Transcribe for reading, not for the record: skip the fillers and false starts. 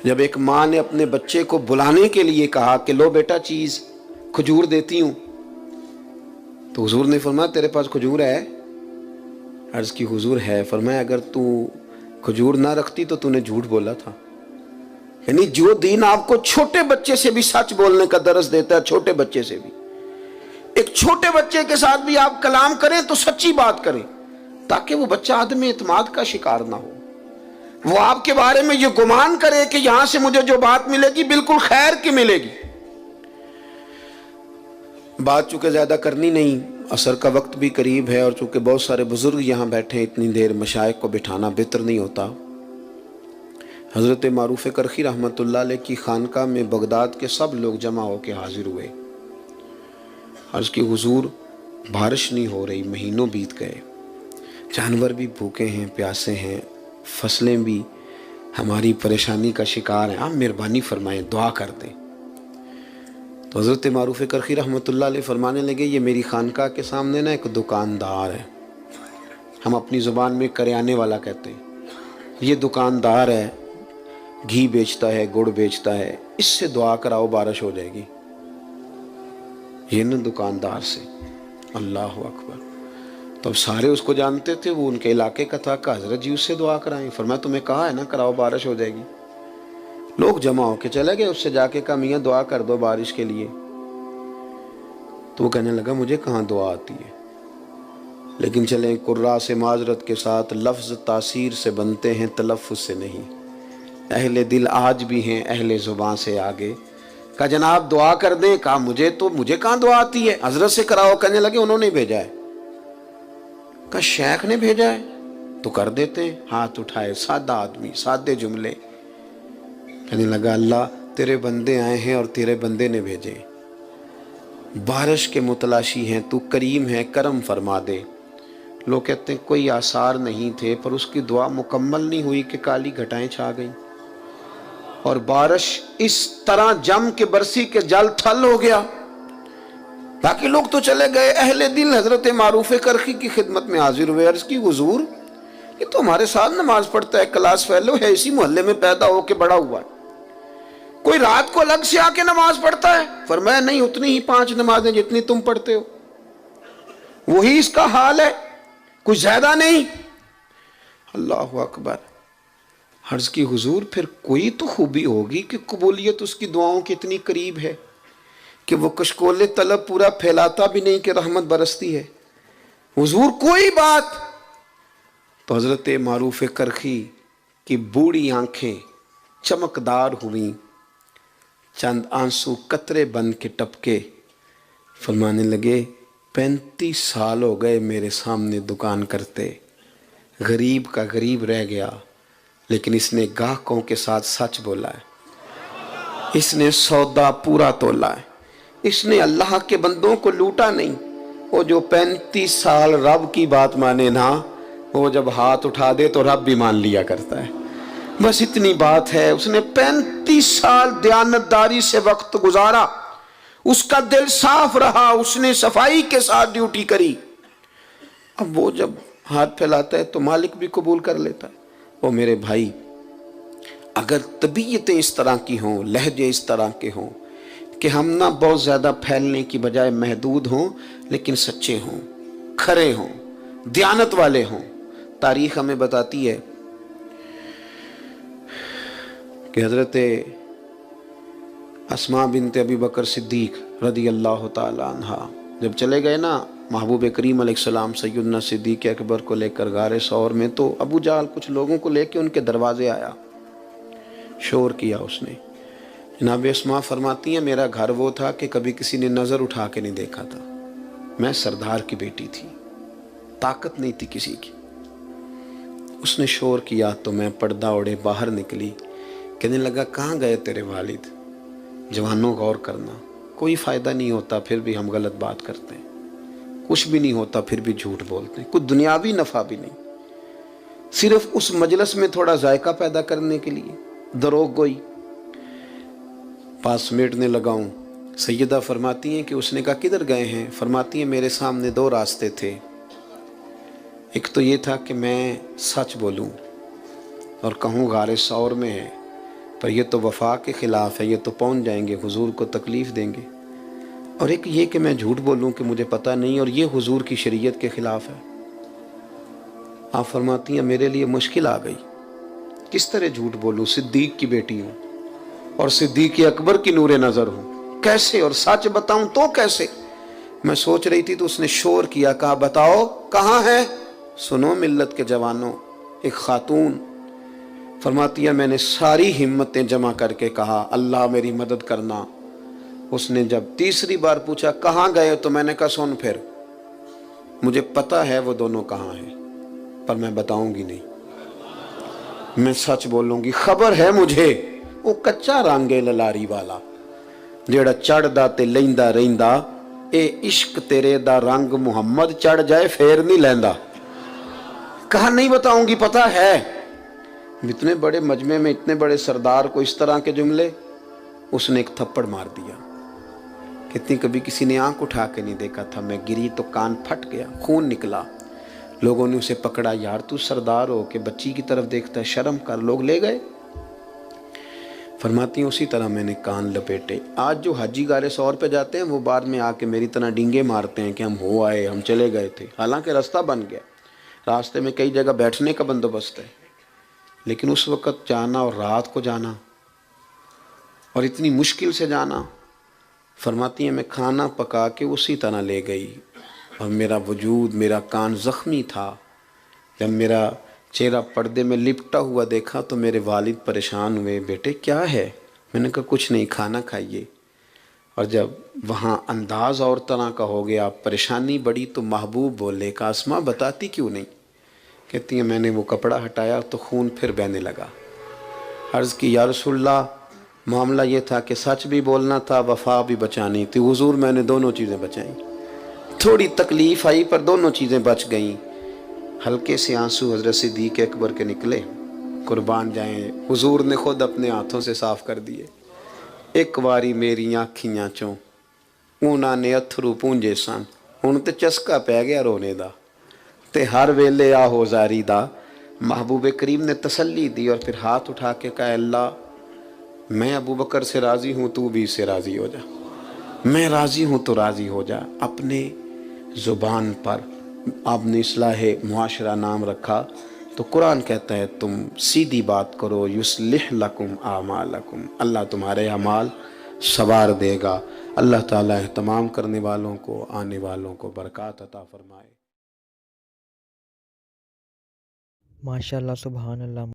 جب ایک ماں نے اپنے بچے کو بلانے کے لیے کہا کہ لو بیٹا چیز کھجور دیتی ہوں، تو حضور نے فرمایا تیرے پاس کھجور ہے؟ عرض کی حضور ہے۔ فرمایا اگر تو کھجور نہ رکھتی تو نے جھوٹ بولا تھا۔ یعنی جو دین آپ کو چھوٹے بچے سے بھی سچ بولنے کا درس دیتا ہے، چھوٹے بچے سے بھی، ایک چھوٹے بچے کے ساتھ بھی آپ کلام کریں تو سچی بات کریں، تاکہ وہ بچہ عدم اعتماد کا شکار نہ ہو، وہ آپ کے بارے میں یہ گمان کرے کہ یہاں سے مجھے جو بات ملے گی بالکل خیر کی ملے گی۔ بات چونکہ زیادہ کرنی نہیں، عصر کا وقت بھی قریب ہے، اور چونکہ بہت سارے بزرگ یہاں بیٹھے، اتنی دیر مشائخ کو بٹھانا بہتر نہیں ہوتا۔ حضرت معروف کرخی رحمۃ اللہ علیہ کی خانقاہ میں بغداد کے سب لوگ جمع ہو کے حاضر ہوئے۔ عرض کی حضور بارش نہیں ہو رہی، مہینوں بیت گئے، جانور بھی بھوکے ہیں، پیاسے ہیں، فصلیں بھی ہماری پریشانی کا شکار ہیں، آپ مہربانی فرمائیں، دعا کر دیں۔ تو حضرت معروف کرخی رحمۃ اللہ علیہ فرمانے لگے یہ میری خانقاہ کے سامنے نا ایک دکاندار ہے، ہم اپنی زبان میں کریانے والا کہتے ہیں، یہ دکاندار ہے، گھی بیچتا ہے، گڑ بیچتا ہے، اس سے دعا کراؤ بارش ہو جائے گی۔ یہ نا دکاندار سے، اللہ اکبر۔ تو اب سارے اس کو جانتے تھے، وہ ان کے علاقے کا تھا، کہ حضرت جی اس سے دعا کرائیں۔ فرمایا تمہیں کہا ہے نا کراؤ بارش ہو جائے گی۔ لوگ جمع ہو کے چلے گئے، اس سے جا کے کہا میاں دعا کر دو بارش کے لیے۔ تو وہ کہنے لگا مجھے کہاں دعا آتی ہے، لیکن چلیں قراء سے معذرت کے ساتھ، لفظ تاثیر سے بنتے ہیں تلفظ سے نہیں، اہل دل آج بھی ہیں اہل زبان سے آگے۔ کہا جناب دعا کر دیں۔ کہا مجھے کہاں دعا آتی ہے، حضرت سے کراؤ۔ کہنے لگے انہوں نے بھیجا ہے۔ کہا شیخ نے بھیجا ہے تو کر دیتے ہیں۔ ہاتھ اٹھائے، سادہ آدمی، سادے جملے۔ کہنے لگا اللہ تیرے بندے آئے ہیں اور تیرے بندے نے بھیجے، بارش کے متلاشی ہیں، تو کریم ہے، کرم فرما دے۔ لوگ کہتے ہیں کوئی آثار نہیں تھے، پر اس کی دعا مکمل نہیں ہوئی کہ کالی گھٹائیں چھا گئیں، اور بارش اس طرح جم کے برسی کے جل تھل ہو گیا۔ باقی لوگ تو چلے گئے، اہل دل حضرت معروف کرخی کی خدمت میں حاضر ہوئے۔ عرض کی حضور یہ تو ہمارے ساتھ نماز پڑھتا ہے، کلاس فیلو ہے، اسی محلے میں پیدا ہو کے بڑا ہوا ہے، کوئی رات کو الگ سے آ کے نماز پڑھتا ہے؟ فرمایا نہیں، اتنی ہی 5 نمازیں جتنی تم پڑھتے ہو، وہی اس کا حال ہے، کچھ زیادہ نہیں۔ اللہ اکبر۔ عرض کی حضور پھر کوئی تو خوبی ہوگی کہ قبولیت اس کی دعاؤں کے اتنی قریب ہے کہ وہ کشکول طلب پورا پھیلاتا بھی نہیں کہ رحمت برستی ہے۔ حضور کوئی بات؟ تو حضرت معروف کرخی کی بوڑھی آنکھیں چمکدار ہوئیں، چند آنسو قطرے بن کے ٹپکے، فرمانے لگے 35 سال ہو گئے میرے سامنے دکان کرتے، غریب کا غریب رہ گیا، لیکن اس نے گاہکوں کے ساتھ سچ بولا ہے، اس نے سودا پورا تولا ہے، اس نے اللہ کے بندوں کو لوٹا نہیں۔ وہ جو 35 سال رب کی بات مانے نا، وہ جب ہاتھ اٹھا دے تو رب بھی مان لیا کرتا ہے۔ بس اتنی بات ہے، اس نے 35 سال دیانتداری سے وقت گزارا، اس کا دل صاف رہا، اس نے صفائی کے ساتھ ڈیوٹی کری۔ اب وہ جب ہاتھ پھیلاتا ہے تو مالک بھی قبول کر لیتا ہے۔ وہ میرے بھائی، اگر طبیعتیں اس طرح کی ہوں، لہجے اس طرح کے ہوں کہ ہم نہ بہت زیادہ پھیلنے کی بجائے محدود ہوں، لیکن سچے ہوں، کھرے ہوں، دیانت والے ہوں۔ تاریخ ہمیں بتاتی ہے کہ حضرت اسماء بنت ابی بکر صدیق رضی اللہ تعالی عنہ جب چلے گئے نا محبوب کریم علیہ السلام سیدنا صدیق اکبر کو لے کر غار ثور میں، تو ابو جہل کچھ لوگوں کو لے کے ان کے دروازے آیا، شور کیا اس نے۔ جناب اسماء فرماتی ہیں میرا گھر وہ تھا کہ کبھی کسی نے نظر اٹھا کے نہیں دیکھا تھا، میں سردار کی بیٹی تھی، طاقت نہیں تھی کسی کی۔ اس نے شور کیا تو میں پردہ اوڑے باہر نکلی، کہنے لگا کہاں گئے تیرے والد؟ جوانوں غور کرنا، کوئی فائدہ نہیں ہوتا پھر بھی ہم غلط بات کرتے ہیں، کچھ بھی نہیں ہوتا پھر بھی جھوٹ بولتے ہیں، کچھ دنیاوی نفع بھی نہیں، صرف اس مجلس میں تھوڑا ذائقہ پیدا کرنے کے لیے دروغ گوئی۔ پاس سمیٹنے لگا ہوں، سیدہ فرماتی ہیں کہ اس نے کہا کدھر گئے ہیں؟ فرماتی ہیں میرے سامنے 2 راستے تھے، ایک تو یہ تھا کہ میں سچ بولوں اور کہوں غار ثور میں ہے، پر یہ تو وفا کے خلاف ہے، یہ تو پہنچ جائیں گے، حضور کو تکلیف دیں گے۔ اور ایک یہ کہ میں جھوٹ بولوں کہ مجھے پتہ نہیں، اور یہ حضور کی شریعت کے خلاف ہے۔ آپ فرماتی ہیں میرے لیے مشکل آ گئی، کس طرح جھوٹ بولوں؟ صدیق کی بیٹی ہوں اور صدیق اکبر کی نور نظر ہوں، کیسے؟ اور سچ بتاؤں تو کیسے؟ میں سوچ رہی تھی تو اس نے شور کیا، کہا بتاؤ کہاں ہے؟ سنو ملت کے جوانوں، ایک خاتون فرماتی ہے میں نے ساری ہمتیں جمع کر کے کہا اللہ میری مدد کرنا۔ اس نے جب تیسری بار پوچھا کہاں گئے تو میں نے کہا سن پھر، مجھے پتہ ہے وہ دونوں کہاں ہیں، پر میں بتاؤں گی نہیں، میں سچ بولوں گی۔ خبر ہے مجھے وہ کچا رانگے للاری والا جیڑا چڑھ دا تے لیندا رہندا، اے عشق تیرے دا رنگ محمد چڑھ جائے پھر نہیں لیندا۔ کہا نہیں بتاؤں گی، پتہ ہے۔ اتنے بڑے مجمع میں اتنے بڑے سردار کو اس طرح کے جملے، اس نے ایک تھپڑ مار دیا۔ کتنی کبھی کسی نے آنکھ اٹھا کے نہیں دیکھا تھا، میں گری تو کان پھٹ گیا، خون نکلا۔ لوگوں نے اسے پکڑا، یار تو سردار ہو کہ بچی کی طرف دیکھتا ہے، شرم کر۔ لوگ لے گئے۔ فرماتی ہیں اسی طرح میں نے کان لپیٹے۔ آج جو حاجی گارے سور پہ جاتے ہیں وہ بعد میں آ کے میری طرح ڈینگے مارتے ہیں کہ ہم ہو آئے، ہم چلے گئے تھے، حالانکہ راستہ بن گیا، راستے میں کئی جگہ بیٹھنے کا بندوبست ہے، لیکن اس وقت جانا اور رات کو جانا اور اتنی مشکل سے جانا۔ فرماتی ہیں میں کھانا پکا کے اسی طرح لے گئی، اور میرا وجود، میرا کان زخمی تھا۔ جب میرا چہرہ پردے میں لپٹا ہوا دیکھا تو میرے والد پریشان ہوئے، بیٹے کیا ہے؟ میں نے کہا کچھ نہیں، کھانا کھائیے۔ اور جب وہاں انداز اور طرح کا ہو گیا، پریشانی بڑی، تو محبوب بولے کہ اسماء بتاتی کیوں نہیں؟ کہتی ہیں میں نے وہ کپڑا ہٹایا تو خون پھر بہنے لگا۔ عرض کی یا رسول اللہ، معاملہ یہ تھا کہ سچ بھی بولنا تھا، وفا بھی بچانی تھی۔ حضور میں نے دونوں چیزیں بچائیں، تھوڑی تکلیف آئی پر دونوں چیزیں بچ گئیں۔ ہلکے سے آنسو حضرت صدیق اکبر کے نکلے، قربان جائیں، حضور نے خود اپنے ہاتھوں سے صاف کر دیے۔ ایک واری میری آنکھیاں چوں انہاں نے اتھرو پونجے سن، ہن تے چسکا پہ گیا رونے دا، تے ہر ویلے آہو زاری دا۔ محبوب کریم نے تسلی دی اور پھر ہاتھ اٹھا کے کہا اللہ میں ابو بکر سے راضی ہوں، تو بھی اس سے راضی ہو جا، میں راضی ہوں تو راضی ہو جا۔ اپنے زبان پر آپ نے اصلاح معاشرہ نام رکھا تو قرآن کہتا ہے تم سیدھی بات کرو، یصلح لکم اعمالکم، اللہ تمہارے اعمال سنوار دے گا۔ اللہ تعالیٰ اہتمام کرنے والوں کو، آنے والوں کو برکات عطا فرمائے۔ ماشاء اللہ، سبحان اللہ۔